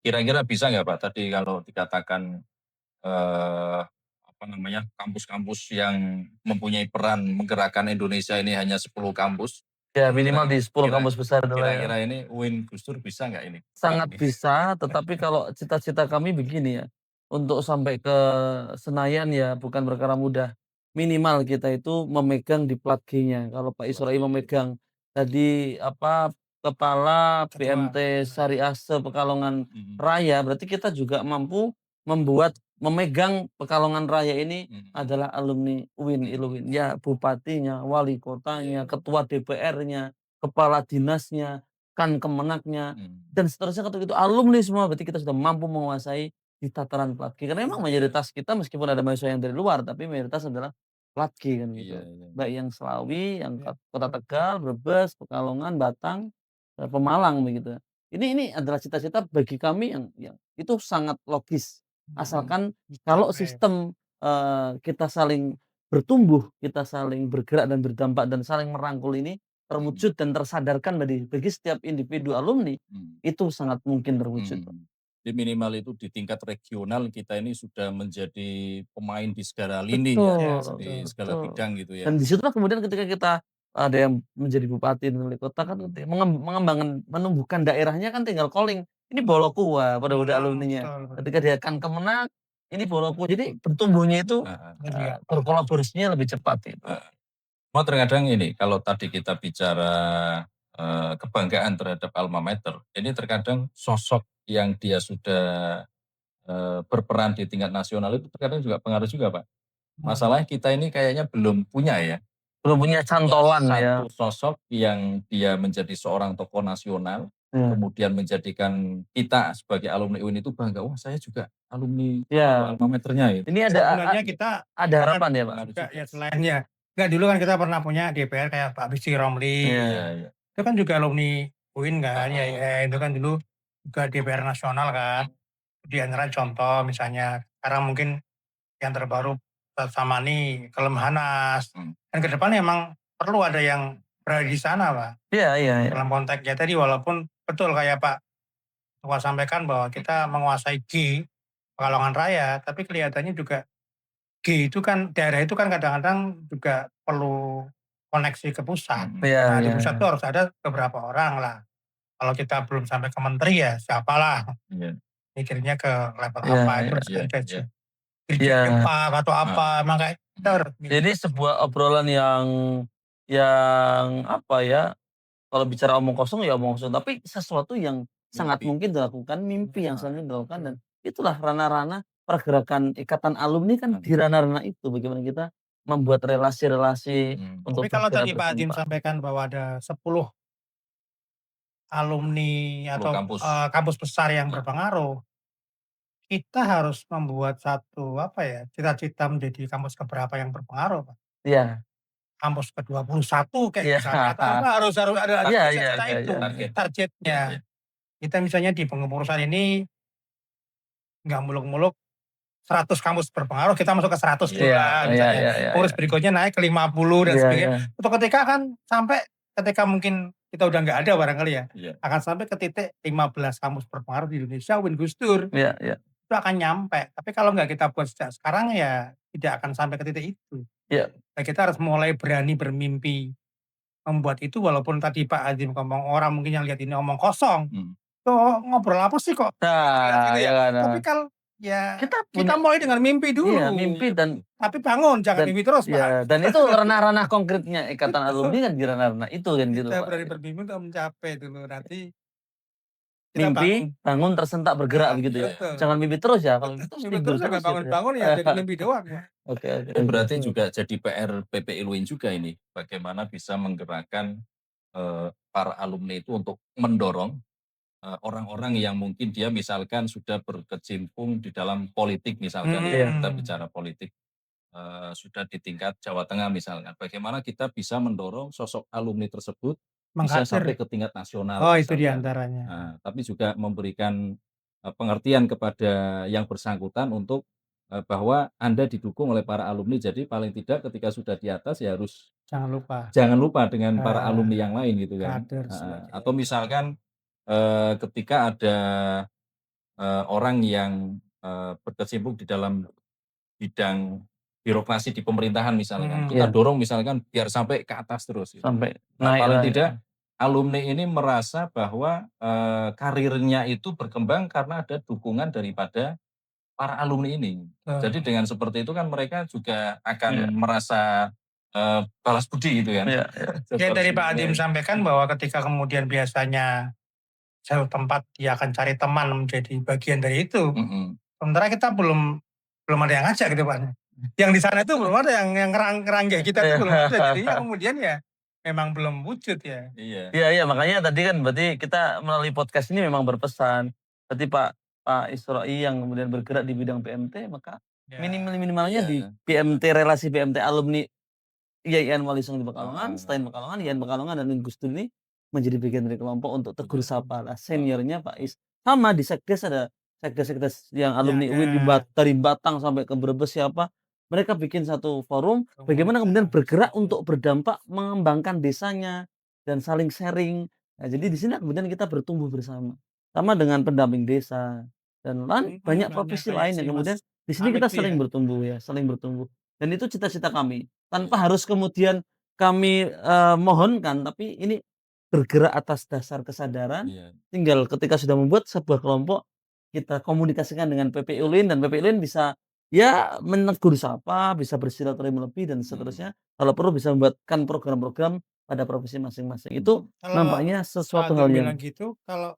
kira-kira bisa nggak Pak tadi kalau dikatakan, apa namanya, kampus-kampus yang mempunyai peran menggerakkan Indonesia ini hanya 10 kampus, Ya minimal di 10 kira kampus besar itulah ya. kira-kira ini UIN Gus Dur bisa nggak ini? Sangat bisa, tetapi kalau cita-cita kami begini ya, untuk sampai ke Senayan ya bukan perkara mudah. Minimal kita itu memegang di plat G-nya. Kalau Pak Plat Isra G. memegang tadi apa, kepala Ketua. PMT Syariah Pekalongan Mhm. Raya, berarti kita juga mampu memegang Pekalongan Raya ini Mhm. adalah alumni UIN Iluwin. Ya bupatinya, wali kotanya, ketua DPR-nya, kepala dinasnya, kan kemenaknya, dan seterusnya ketika itu alumni semua, berarti kita sudah mampu menguasai di tataran plat G. Karena memang mayoritas kita meskipun ada mahasiswa yang dari luar, tapi mayoritas adalah plat G kan Iya gitu. iya. Baik yang Selawi, yang Iya. Kota Tegal, Brebes, Pekalongan, Batang, Pemalang begitu. Ini adalah cita-cita bagi kami yang itu sangat logis. Asalkan kalau Dicapai. sistem, kita saling bertumbuh, kita saling bergerak dan berdampak dan saling merangkul ini terwujud dan tersadarkan bagi setiap individu alumni, itu sangat mungkin terwujud, Pak. Jadi minimal itu di tingkat regional kita ini sudah menjadi pemain di segala lini ya, Betul, di segala betul. bidang gitu ya. Dan di situlah kemudian ketika kita ada yang menjadi bupati dan wali kota kan mengembangkan, menumbuhkan daerahnya kan tinggal calling, "Ini Boloku," wah pada udah alumninya. Betul, betul. Ketika dia akan Kemenak, "Ini Boloku." Jadi bertumbuhnya itu, Heeh. berkolaborasinya lebih cepat itu. Cuma terkadang ini, kalau tadi kita bicara kebanggaan terhadap alma mater, ini terkadang sosok yang dia sudah berperan di tingkat nasional itu terkadang juga pengaruh juga, Pak. Masalahnya kita ini kayaknya belum punya ya, Belum punya cantolan ya. satu sosok yang dia menjadi seorang tokoh nasional, Ya. kemudian menjadikan kita sebagai alumni UIN itu bangga, "Wah saya juga alumni Ya. alma maternya," gitu. Ini Sebenarnya kita ada harapan ya, Pak? Pengaruh juga juga. ya selainnya. Enggak, dulu kan kita pernah punya DPR kayak Pak Bisri Romli. Iya. Iya iya. Itu kan juga alumni UIN kan, ya itu kan dulu juga DPR nasional kan. Di antara contoh misalnya sekarang mungkin yang terbaru Ustadz Samani ke Lemhanas. Dan ke depan emang perlu ada yang berada di sana, Pak. Iya iya iya. Dalam konteksnya tadi walaupun betul kayak Pak Ketua sampaikan bahwa kita menguasai G, Pekalongan Raya, tapi kelihatannya juga G itu kan daerah itu kan kadang-kadang juga perlu koneksi ke pusat. Iya Nah, di iya. pusat itu harus ada beberapa orang lah. Kalau kita belum sampai ke menteri ya siapalah. Iya. Mikirnya ke level Iya, apa itu iya, harus iya, ada iya. Iya. Dirjen Pak atau apa, makanya kita harus Jadi sebuah obrolan yang apa ya, kalau bicara omong kosong ya omong kosong, tapi sesuatu yang sangat Mimpi. mungkin dilakukan, mimpi yang sangat mungkin dilakukan, dan itulah ranah-ranah pergerakan ikatan alumni kan di ranah-ranah itu. Bagaimana kita membuat relasi-relasi untuk Tapi kalau bergerak tadi Pak Adin bersama. sampaikan bahwa ada 10 alumni 10 atau kampus. Kampus besar yang berpengaruh, kita harus membuat satu apa ya, cita-cita menjadi kampus keberapa yang berpengaruh, Pak. Iya. Kampus ke-21 kayak Iya. misalnya atau apa harus ada Iya, cita-cita iya, itu iya. targetnya. Kita misalnya di pengurusan ini nggak muluk-muluk 100 kampus berpengaruh, kita masuk ke 100 dulu lah misalnya. Urus berikutnya naik ke 50 dan sebagainya. Suatu ketika kan sampai ketika mungkin kita udah nggak ada barangkali ya, akan sampai ke titik 15 kampus berpengaruh di Indonesia UIN Gus Dur. Iya. Itu akan nyampe. Tapi kalau nggak kita buat sejak sekarang ya tidak akan sampai ke titik itu. Iya. Nah, kita harus mulai berani bermimpi membuat itu, walaupun tadi Pak Azim ngomong orang mungkin yang lihat ini omong kosong. Tuh ngobrol apa sih kok? Nah, Gitu ya. ya kan. Tapi kalau ya Kita mulai dengan mimpi dulu. Iya, mimpi dan Tapi bangun, jangan mimpi terus, Pak. ya, dan itu ranah-ranah konkretnya ikatan alumni kan di ranah-ranah itu kan gitu, Kita Pak. berani bermimpi untuk mencapai dulu. Nanti kita Mimpi, bangun, tersentak, bergerak begitu ya. betul. Jangan mimpi terus ya, kalau itu Mimpi tidur terus jangan terus gitu ya. bangun-bangun ya jadi mimpi doang ya. Oke. Itu berarti juga jadi PR PPI UIN juga ini, bagaimana bisa menggerakkan para alumni itu untuk mendorong orang-orang yang mungkin dia misalkan sudah berkecimpung di dalam politik misalkan ya, kita bicara politik sudah di tingkat Jawa Tengah misalkan, bagaimana kita bisa mendorong sosok alumni tersebut bisa sampai ke tingkat nasional. Oh, itu misalkan. diantaranya. Nah, tapi juga memberikan pengertian kepada yang bersangkutan untuk bahwa Anda didukung oleh para alumni, jadi paling tidak ketika sudah di atas ya harus Jangan lupa dengan para alumni yang lain gitu kan. kader Atau misalkan ketika ada orang yang, berkecimpung di dalam bidang birokrasi di pemerintahan misalkan, kita Iya, dorong misalkan biar sampai ke atas terus gitu. sampai naik Paling lah ya. tidak alumni ini merasa bahwa, karirnya itu berkembang karena ada dukungan daripada para alumni ini. Jadi dengan seperti itu kan mereka juga akan Iya, merasa, balas budi gitu kan. iya, iya. Ya tadi Seperti Pak Adim sampaikan bahwa ketika kemudian biasanya satu tempat dia akan cari teman menjadi bagian dari itu. Sementara kita belum ada yang ngajak gitu Pak. Yang di sana itu belum ada yang ngeranggeh kita itu belum ada. Jadinya kemudian ya memang belum wujud ya. Iya. Iya, iya, makanya tadi kan berarti kita melalui podcast ini memang berpesan. Berarti Pak Pak Isroi yang kemudian bergerak di bidang PMT, maka Ya. minimalnya di Iya. PMT, relasi PMT alumni IAIN Wali Songo di Pekalongan, Heeh. STAIN Pekalongan, IAIN Pekalongan, dan Gus Dur ini menjadi bagian dari kelompok untuk tegur sapa. Lah seniornya Pak Is. Sama di Sekdes ada Sekdes-sekdes yang Ya, alumni UIN dari Batang sampai ke Brebes siapa, mereka bikin satu forum, bagaimana kemudian bergerak untuk berdampak mengembangkan desanya dan saling sharing. Nah, jadi di sini kemudian kita bertumbuh bersama. Sama dengan pendamping desa dan banyak profesi kayak lain si yang kemudian Mas di sini Amik kita tuh ya. saling bertumbuh ya, saling bertumbuh. Dan itu cita-cita kami. Tanpa harus kemudian kami, mohonkan, tapi ini bergerak atas dasar kesadaran, Iya. tinggal ketika sudah membuat sebuah kelompok, kita komunikasikan dengan PPI ULIN dan PPI ULIN bisa, ya menegur sapa, bisa bersilaturahmi lebih dan seterusnya. Kalau perlu bisa membuatkan program-program pada profesi masing-masing. Itu Kalau nampaknya Pak sesuatu Adim hal yang bilang gitu, kalau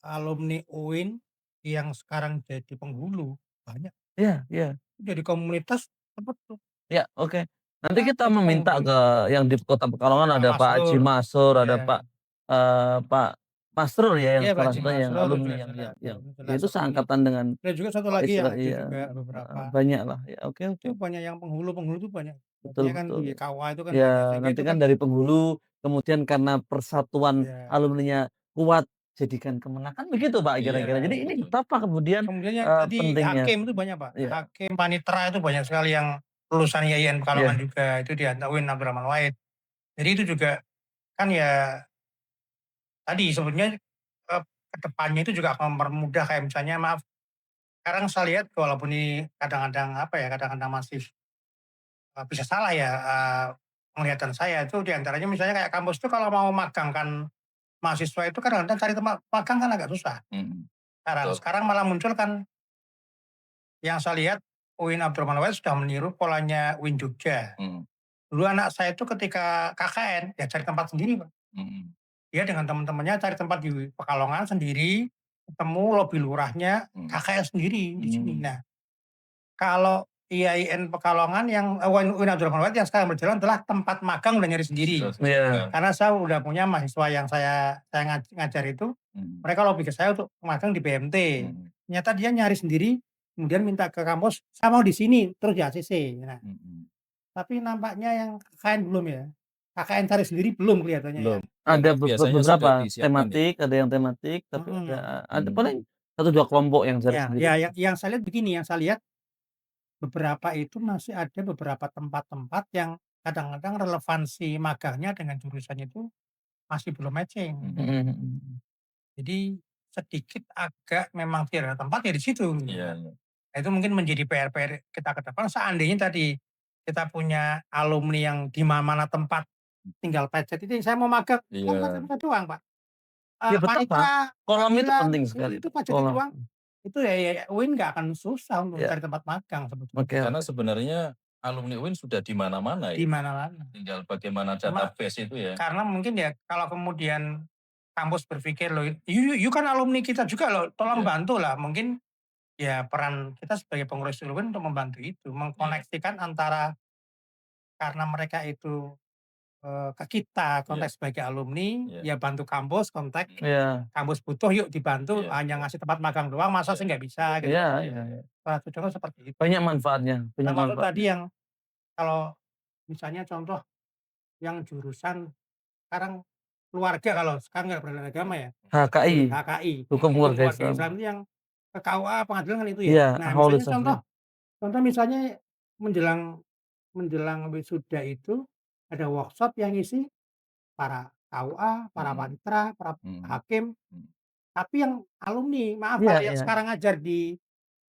alumni UIN yang sekarang jadi penghulu banyak. iya, iya. Jadi komunitas cepet tuh. Ya, oke. Nanti Apa kita itu meminta penghubung? ke yang di Kota Pekalongan Pak ada Pak Haji Masrur, Masrur, ada ya. Pak Masrur ya yang Iya Pak salah Haji satunya yang Masrur alumni juga yang ya salah itu satunya. seangkatan dengan Dan juga satu Pak lagi yang Isra ada iya, juga beberapa. banyaklah ya, oke, oke. Itu banyak yang penghulu-penghulu itu banyak. Betul, Biasanya kan betul. di KUA itu kan banyak. Ya Sehingga nanti itu kan kan dari penghulu, kemudian karena persatuan ya, alumninya kuat jadikan kemenangan, kan begitu Pak Iya, kira-kira. Jadi ini betul. betapa kemudian, kemudian yang tadi pentingnya. hakim itu banyak Pak. Iya, Hakim, panitera itu banyak sekali yang lulusan IAIN Pekalongan iya, juga. Itu di Antawin Abdurrahman Wahid. Jadi itu juga kan ya tadi sebetulnya ke depannya itu juga akan mempermudah kayak misalnya maaf, sekarang saya lihat walaupun ini kadang-kadang apa ya, kadang-kadang masih, bisa salah ya, penglihatan saya itu di antaranya misalnya kayak kampus itu kalau mau magang kan mahasiswa itu kadang-kadang cari tempat magang kan agak susah. Sekarang Betul. sekarang malah muncul kan yang saya lihat UIN Abdurrahman Wahid sudah meniru polanya UIN Jogja. Dulu anak saya itu ketika KKN ya cari tempat sendiri Pak. Dia dengan teman-temannya cari tempat di Pekalongan sendiri, ketemu lobi lurahnya, KKN sendiri di sini. Nah, kalau IAIN Pekalongan yang UIN Abdurrahman Wahid yang sekarang berjalan adalah tempat magang udah nyari sendiri. iya. Karena saya udah punya mahasiswa yang saya ngajar itu, mereka lobby ke saya untuk magang di BMT. Ternyata dia nyari sendiri, kemudian minta ke kampus, "Saya mau di sini," terus di ACC. Nah, tapi nampaknya yang KKN belum ya. KKN cari sendiri belum kelihatannya ya. Belum. Ada Biasanya sudah beberapa disiapkan ya? tematik, ada yang tematik, tapi ada paling satu 2 kelompok yang cari Ya, sendiri. ya, yang saya lihat begini, yang saya lihat beberapa itu masih ada beberapa tempat-tempat yang kadang-kadang relevansi magangnya dengan jurusannya itu masih belum matching. Mhm. Jadi sedikit agak memang tidak ada tempat ya di situ gitu Iya, kan. iya. Nah, itu mungkin menjadi PR-PR kita ke depan seandainya tadi kita punya alumni yang di mana-mana tempat tinggal pencet itu, "Saya mau magang," kan Iya. pencet-pencet doang, Pak. Ya betapa, Panitera kolom itu bilang, penting sekali itu itu, pencet kolom. doang. Itu ya UIN nggak akan susah untuk Ya, mencari tempat magang sebetulnya, oke, Karena oke. sebenarnya alumni UIN sudah di mana-mana di ya, mana-mana. tinggal bagaimana Cuma database itu ya. karena mungkin ya kalau kemudian kampus berpikir, "Loh, you kan alumni kita juga loh, tolong Iya, bantu lah." Mungkin ya peran kita sebagai pengurus UIN untuk membantu itu, iya, mengkoneksikan antara karena mereka itu, ke kita iya, kontak sebagai alumni, iya, ya bantu kampus kontak, Iya, kampus butuh yuk dibantu, iya, hanya ngasih tempat magang doang masa iya, sih nggak bisa gitu. iya, iya, iya, iya. iya. Salah satu contoh seperti itu. Banyak manfaatnya, banyak Termasuk tadi manfaatnya. yang kalau misalnya contoh yang jurusan sekarang keluarga kalau sekarang nggak peradilan agama ya, HKI, HKI, Hukum hukum Keluarga keluarga Islam. Islam itu yang ke KUA pengadilan kan itu ya. Iya, Nah Ahwal misalnya contoh Safri. contoh misalnya menjelang menjelang wisuda itu ada workshop yang ngisi para KUA, para Mhm, panitera, para mhm, hakim, mhm. Tapi yang alumni, maaf Iya Pak, yang iya. sekarang ngajar di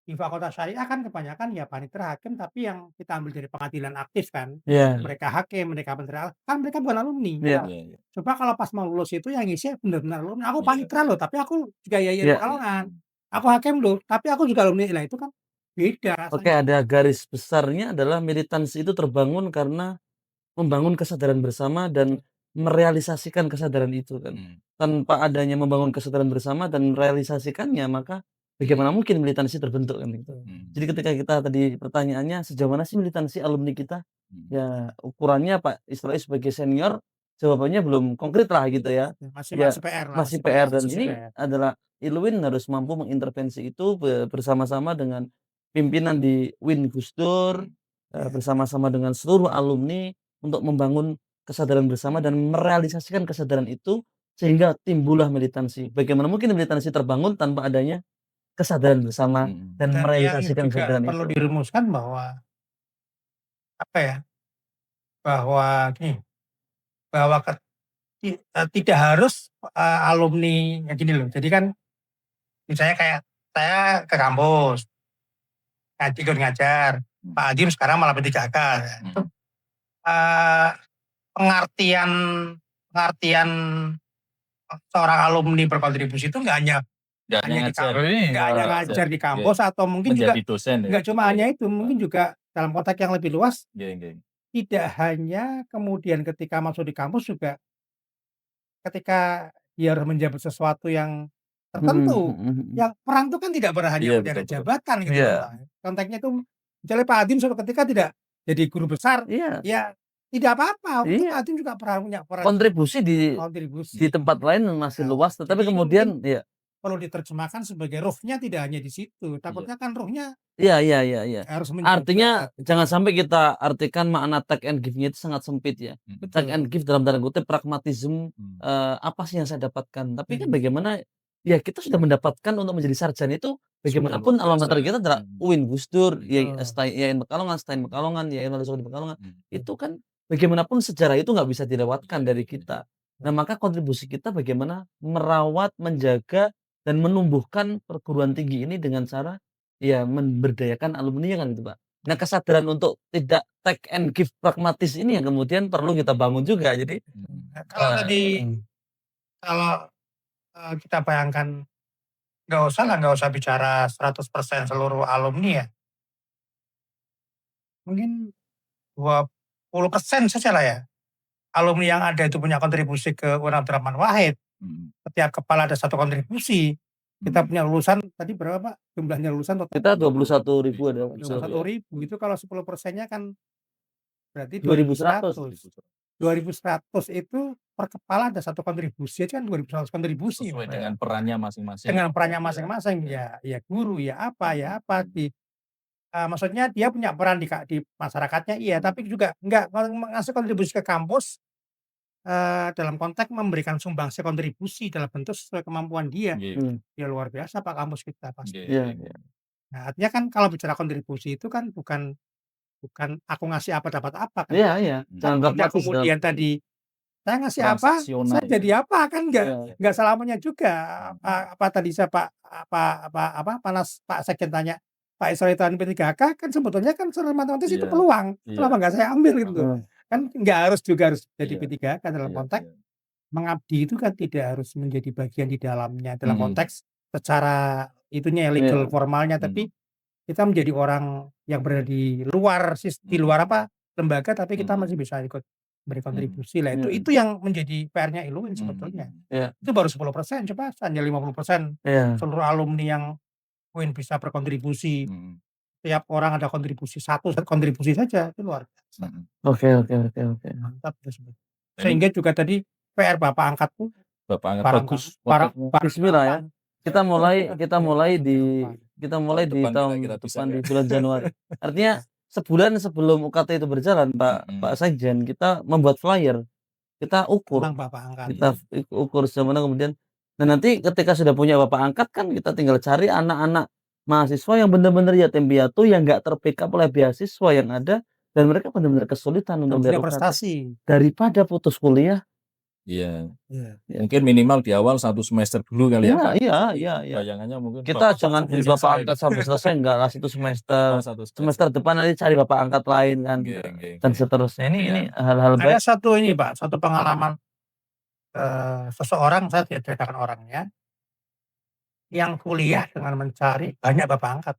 Fakultas Syariah kan kebanyakan ya panitera hakim, tapi yang kita ambil dari pengadilan aktif kan, Iya. mereka hakim, mereka panitera, kan mereka bukan alumni. Iya. Iya iya. Coba kalau pas mau lulus itu yang ngisi benar-benar alumni, "Aku Iya. panitera loh, tapi aku juga YAIN Iya. Pekalongan. Aku hakim loh, tapi aku juga alumni." Lah itu kan beda Oke, rasanya. ada garis besarnya adalah militansi itu terbangun karena membangun kesadaran bersama dan merealisasikan kesadaran itu kan. Mhm. Tanpa adanya membangun kesadaran bersama dan merealisasikannya, maka bagaimana mungkin militansi terbentuk kan gitu. Betul. Jadi Mhm. ketika kita tadi pertanyaannya sejauh mana sih militansi alumni kita? Mhm. Ya ukurannya Pak istilahnya sebagai senior, jawabannya belum konkret lah gitu ya. Masih Ya masih PR lah, masih masih PR PR dan masih ini PR. adalah ILWIN harus mampu mengintervensi itu bersama-sama dengan pimpinan di WIN Gus Dur, Iya. bersama-sama dengan seluruh alumni untuk membangun kesadaran bersama dan merealisasikan kesadaran itu sehingga timbullah militansi. Bagaimana mungkin militansi terbangun tanpa adanya kesadaran bersama Mhm. dan Dan yang merealisasikan juga kesadaran perlu itu? dirumuskan bahwa, apa ya, bahwa gini, bahwa tidak harus, alumni ya gini loh, jadi kan misalnya kayak saya ke kampus, ikut ngajar, Pak Mhm. Adiem sekarang malah P3K, itu, Mhm. eee, pengertian pengertian seorang alumni berkontribusi itu nggak hanya Nggak hanya hanya di ngajar, nggak hanya ngajar, ngajar di nggih, kampus atau mungkin juga menjadi dosen ya? nggak cuma hanya itu, Heeh. mungkin juga dalam konteks yang lebih luas, Nggih nggih. tidak hanya kemudian ketika masuk di kampus juga ketika dia harus menjabat sesuatu yang Mhm tertentu, mhm mhm. yang perang itu kan tidak hanya Iya, betul menjabat betul. jabatan gitu loh, Iya. Pak. Konteksnya itu misalnya Pak Adiem suatu ketika tidak jadi guru besar, Iya ya tidak apa-apa, itu Pak iya. Adiem juga pernah punya peran Kontribusi di kontribusi. tempat lain masih Nah, luas, tetapi jadi ini mungkin kemudian ya perlu diterjemahkan sebagai ruhnya tidak hanya di situ, Iya. takutnya kan ruhnya iya iya iya iya. harus Artinya menjabat gitu jangan loh. sampai kita artikan makna take and give-nya itu sangat sempit ya. Mhm. Take and Betul, give dalam tanda kutip pragmatisme, Mhm. apa sih yang saya dapatkan, tapi kan mhm, bagaimana ya kita sudah mendapatkan untuk menjadi sarjana itu sudah Luar bagaimanapun alma biasa. mater kita adalah Mhm. UIN, Gus Dur, betul, YAIN Pekalongan, STAIN Pekalongan, YAIN Wonocolo di Pekalongan. Mhm. betul, Itu kan bagaimanapun sejarah itu nggak bisa Iya dilewatkan dari iya. kita. Nah, betul. maka kontribusi kita bagaimana merawat, menjaga, dan menumbuhkan perguruan tinggi ini dengan cara ya memberdayakan alumninya kan gitu, Pak. Nah, kesadaran untuk tidak take and give pragmatis ini yang kemudian perlu kita bangun juga. Jadi, Mhm. Nah, kalau tadi mhm, kalau, kita bayangkan nggak usah bicara 100% seluruh alumni ya, mungkin 20% sajalah ya, alumni yang ada itu punya kontribusi ke UIN Abdurrahman Wahid, Mhm. setiap kepala ada satu kontribusi. Kita Mhm. punya lulusan tadi berapa Pak, jumlahnya lulusan total? kita 21.000 ada Iya, dua puluh 21 satu ya. ribu itu kalau 10%-nya kan berarti 2.100. 2.100. 2.100 itu per kepala ada satu kontribusi aja kan 2.100 kontribusi, sesuai Mas. Ya. dengan perannya masing-masing Dengan perannya berarti ya? masing-masing, Iya. ya guru, Mhm. ya apa, Mhm. maksudnya dia punya peran di masyarakatnya iya, Mhm. tapi juga enggak ngasih kontribusi ke kampus, dalam konteks memberikan sumbangsi kontribusi dalam bentuk sesuai kemampuan dia. Nggih. Mmm, Ya luar biasa Pak kampus kita pasti. Nggih iya nggih. iya. Nah, artinya kan kalau bicara kontribusi itu kan bukan bukan aku ngasih apa dapat apa kan, Iya iya, kan jangan tidak pragmatis dalam kemudian tadi saya ngasih apa, Transaksional saya ya? jadi apa, kan iya. nggak selamanya juga. Mhm. Apa tadi saya Pak Sekjen tanya, "Pak Israil tahun P3K kan sebetulnya kan secara matematis itu Iya. peluang, Iya. kenapa nggak saya ambil?" Gitu loh. Heeh, Kan nggak harus juga harus jadi Iya. P3K dalam Iya konteks iya. mengabdi itu kan tidak harus menjadi bagian di dalamnya, dalam Mhm. konteks secara itunya ya legal iya, formalnya, tapi Mhm. kita menjadi orang yang berada di luar di Mhm. luar apa, lembaga, tapi kita Mhm. masih bisa ikut Mhm. berkontribusi. Lah iya, itu yang menjadi PR-nya ILUIN sebetulnya. Mhm. iya, Itu baru 10%, coba hanya 50% iya. seluruh alumni yang UIN bisa berkontribusi, Mhm. tiap orang ada kontribusi satu kontribusi saja, itu luar biasa, Mhm. Oke oke oke oke. mantap itu sebetulnya. Ini Sehingga juga tadi PR bapak angkatku Bapak angkat barang bagus barang motifnya. barang Bismillah ya. gampang, Kita mulai kita iya, mulai barang di gampang. kita mulai Tahun di depan tahun kira-kira bisa depan di nggak? bulan Januari. Artinya sebulan sebelum UKT itu berjalan Pak Mhm. Sekjen, kita membuat flyer, kita ukur, Tentang bapak angkat. kita ukur sejauh mana kemudian nah nanti ketika sudah punya bapak angkat kan kita tinggal cari anak-anak mahasiswa yang benar-benar yatim piatu yang nggak ter-backup oleh beasiswa yang ada dan mereka benar-benar kesulitan Dan untuk punya bayar UKT. prestasi. Daripada putus kuliah Iya. Iya. Mungkin minimal di awal 1 semester dulu kali ya, Pak? Iya. Bayangannya mungkin Kita Bapak jangan sampai jadi bapak selesai. angkat sampai selesai, enggak lah 1 semester. Oh 1 semester. Semester depan nanti cari bapak angkat lain kan, dan seterusnya. Ini hal-hal baik. Ada satu ini Pak, satu pengalaman, seseorang, saya tidak ceritakan orangnya, yang kuliah dengan mencari banyak bapak angkat.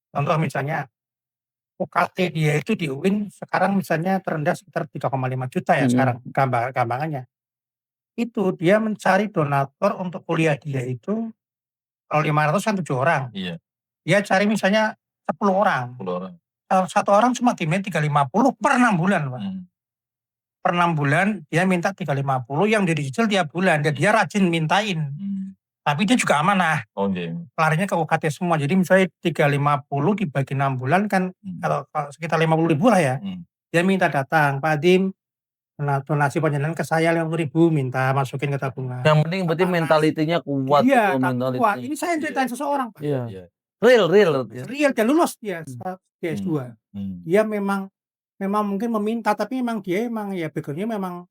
Contoh misalnya, UKT dia itu di UIN sekarang misalnya terendah sekitar 3,5 juta ya sekarang gampangannya. Itu dia mencari donatur untuk kuliah dia itu, kalau 500 kan 7 orang. Iya. Dia cari misalnya 10 orang. 10 orang. 1 orang cuma diminta 350 per 6 bulan, Pak. Per 6 bulan dia minta 350 yang dia dicicil tiap bulan, dan dia rajin mintain. Tapi dia juga amanah. Larinya ke UKT semua. Jadi misalnya 350 dibagi 6 bulan kan kalau sekitar 50.000 lah ya. Dia minta datang, Pak Adim, donasi panjenengan ke saya 50.000, minta masukin ke tabungan. Yang penting berarti mentalitinya kuat. Iya, kuat. Ini saya ceritain seseorang, Pak. Iya. Real. Real, dan lulus dia S2. Dia memang mungkin meminta, tapi memang dia ya background-nya memang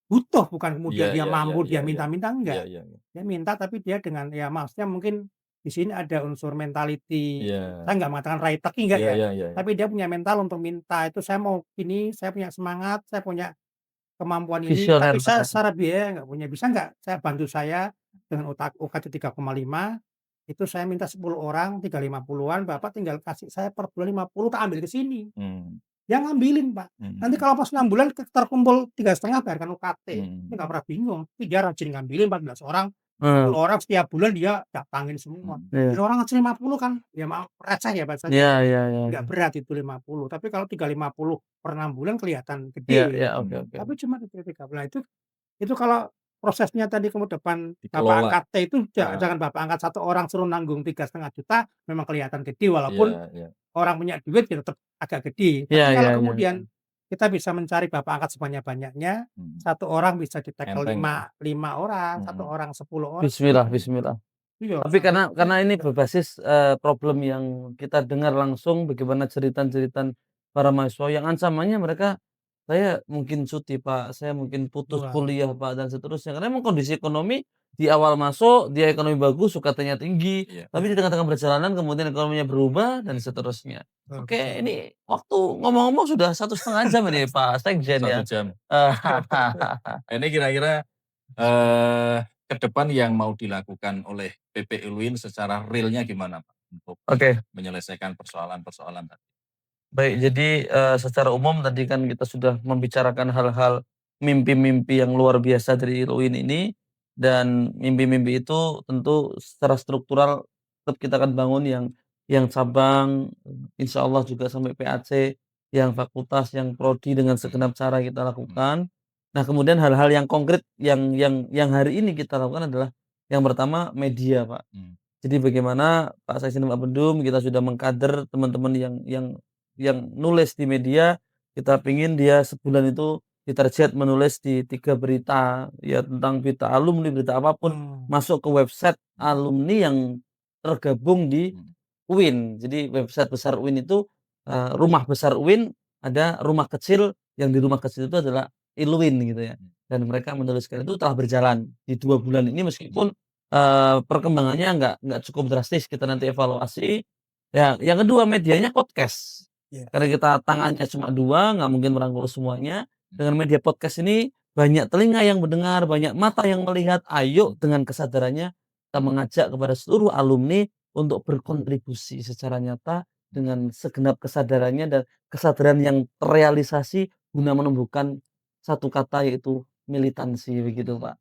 butuh, bukan kemudian dia mampu dia minta-minta, enggak. Dia minta tapi dia dengan maksudnya mungkin di sini ada unsur mentality. Saya enggak mengatakan right talking, enggak ya. Tapi dia punya mental untuk minta, itu saya mau ini, saya punya semangat, saya punya kemampuan ini, tapi saya secara biaya enggak punya. Bisa enggak saya bantu saya dengan UKT 3,5, itu saya minta 10 orang 350-an, Bapak tinggal kasih saya per bulan 50, tak ambil ke sini. Dia ngambilin, Pak. Nanti kalau pas 6 bulan terkumpul 3,5 bayarkan UKT. Dia enggak pernah bingung. Dia rajin ngambilin 14 orang, 10 orang setiap bulan dia datangin semua. Dan orang ngasih 50 kan, ya maaf receh ya bahasanya. Iya. Enggak berat itu 50. Tapi kalau 350 per 6 bulan kelihatan gede. Iya, oke. Tapi cuma 3,5. Itu kalau prosesnya tadi ke depan bapak angkat itu jangan bapak angkat 1 orang suruh nanggung 3,5 juta, memang kelihatan gede walaupun orang punya duit ya tetap agak gede. Tapi kalau kemudian kita bisa mencari bapak angkat sebanyak-banyaknya, 1 orang bisa di-tackle 5 orang, 1 orang 10 orang. Bismillah. Iya. Tapi karena ini berbasis problem yang kita dengar langsung, bagaimana cerita-cerita para mahasiswa yang ancamannya mereka, saya mungkin cuti Pak, saya mungkin putus kuliah Pak, dan seterusnya. Karena memang kondisi ekonomi di awal masuk, dia ekonomi bagus, UKT-nya tinggi, tapi di tengah-tengah perjalanan kemudian ekonominya berubah dan seterusnya. Oke, ini waktu ngomong-ngomong sudah 1,5 jam ini Pak Sekjen ya. 1 jam. Ini kira-kira ke depan yang mau dilakukan oleh PPI UIN secara realnya gimana Pak? Untuk menyelesaikan persoalan-persoalan tadi. Baik, jadi secara umum tadi kan kita sudah membicarakan hal-hal mimpi-mimpi yang luar biasa dari UIN ini, dan mimpi-mimpi itu tentu secara struktural tetap kita akan bangun yang cabang, insya Allah juga sampai PAC, yang fakultas, yang prodi dengan segenap cara kita lakukan. Nah kemudian hal-hal yang konkret yang hari ini kita lakukan adalah yang pertama media Pak. Jadi bagaimana Pak Sekjen Pak Bendum kita sudah mengkader teman-teman yang nulis di media, kita pingin dia sebulan itu ditarget menulis di 3 berita ya, tentang berita alumni, berita apapun masuk ke website alumni yang tergabung di UIN. Jadi website besar UIN itu rumah besar UIN, ada rumah kecil, yang di rumah kecil itu adalah Iluin gitu ya. Dan mereka menuliskan itu telah berjalan di 2 bulan ini, meskipun perkembangannya nggak cukup drastis, kita nanti evaluasi. Ya, yang kedua medianya podcast. Karena kita tangannya cuma 2, nggak mungkin merangkul semuanya. Dengan media podcast ini banyak telinga yang mendengar, banyak mata yang melihat. Ayo dengan kesadarannya kita mengajak kepada seluruh alumni untuk berkontribusi secara nyata dengan segenap kesadarannya dan kesadaran yang terrealisasi guna menumbuhkan satu kata, yaitu militansi, begitu Pak.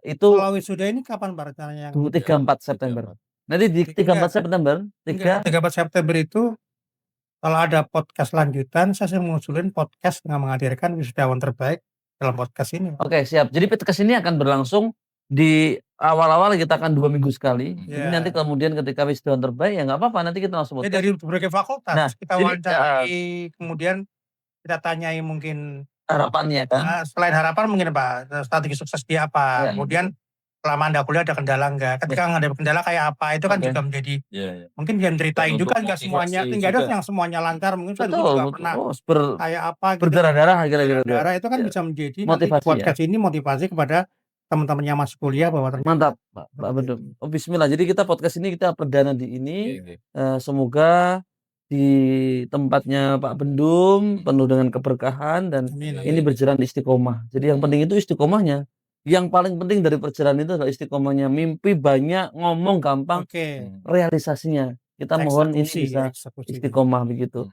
Itu kalau wisuda ini kapan Pak rencananya? 3-4 September. Nanti di 3-4 September, 3-4 September itu kalau ada podcast lanjutan, saya mengusulin podcast dengan menghadirkan wisudawan terbaik dalam podcast ini. Oke, siap. Jadi podcast ini akan berlangsung di awal-awal, kita akan 2 minggu sekali. Ini nanti kemudian ketika wisudawan terbaik ya nggak apa-apa, nanti kita langsung podcast. Dari berbagai fakultas kita wawancarai, kemudian kita tanyai mungkin harapannya kan. Selain harapan mungkin Pak, strategi sukses dia apa. Kemudian selama Anda kuliah ada kendala enggak? Ketika ada kendala kayak apa? Itu kan Oke. juga menjadi Iya. mungkin bisa ceritain Dan juga untuk enggak semuanya, motivasi enggak ada juga. yang semuanya lancar. Mungkin saya dulu Betul, juga betul. pernah Oh, kayak apa gitu. berdarah-darah kira-kira. Berdarah itu kan Ya. bisa menjadi nanti Motivasi ya. podcast ini motivasi kepada teman-teman yang masuk kuliah bahwa ternyata Mantap, Pak Bedum. Oh, bismillah. Jadi kita podcast ini kita perdana di ini. Oke. Semoga di tempatnya Pak Bendum penuh dengan keberkahan dan Amin, ini berjalan istiqomah. Jadi yang penting itu istiqomahnya. Yang paling penting dari perjalanan itu adalah istiqomahnya. Mimpi banyak, ngomong gampang, Oke. realisasinya. Kita mohon ini Eksekusi bisa itu. istiqomah begitu.